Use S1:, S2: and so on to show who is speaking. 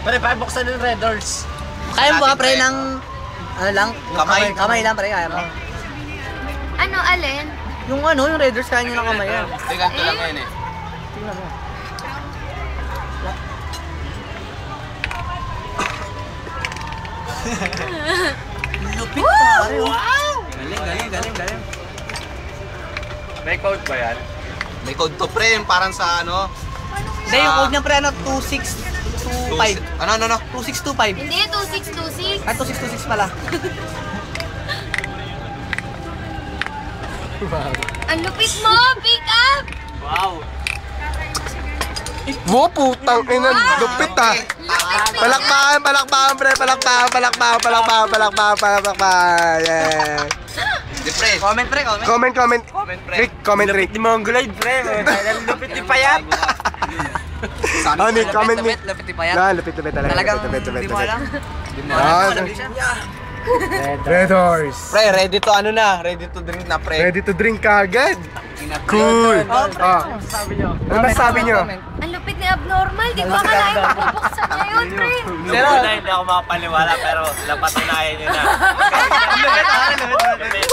S1: Pre, buksan yung Red Doors.
S2: Kaya mo ba pre ng... Ano lang?
S3: Kamay.
S2: Kamay lang pre, kaya mo.
S4: Ano, alin?
S2: Yung ano, yung Red Doors kaya nyo ng kamay yan.
S3: Hindi, ganito lang yan eh.
S2: Tingnan mo. Lupit pare. Wow! Galing.
S1: May code ba yan?
S3: May code to pre, yung parang sa ano.
S2: Hindi, yung code niya pre, ano, 2625.
S3: Ano?
S2: 2625.
S4: Hindi, 2626.
S2: Ay, 2626 pala.
S4: Ang lupit mo! Pick up!
S1: Wow!
S5: Mo, putang ina, lupit ah. Palakpakan, pre, palakpakan. Yeah.
S3: Hindi pre.
S1: Comment pre, comment.
S5: Comment. Rick, comment, Rick.
S1: Lupit ni Mongoloid pre. Lupit ni Payat.
S5: Oh, Nick, comment, Nick.
S2: Lupit ni Payat.
S5: Na, lupit talaga.
S2: Talagang
S5: Lupit.
S2: hindi mo alam.
S5: Ah, Red Horse.
S3: Pre, ready to ano na? Ready to drink na pre.
S5: Ready to drink ka agad. Cool.
S2: Ano sabi nyo?
S5: Ano masasabi nyo?
S4: Ang lupit ni Abnormal. Di ba kalahin mabubuksan niya yun, pre?
S1: Pero hindi ako makapaniwala pero napatunayan nyo na. Lupit.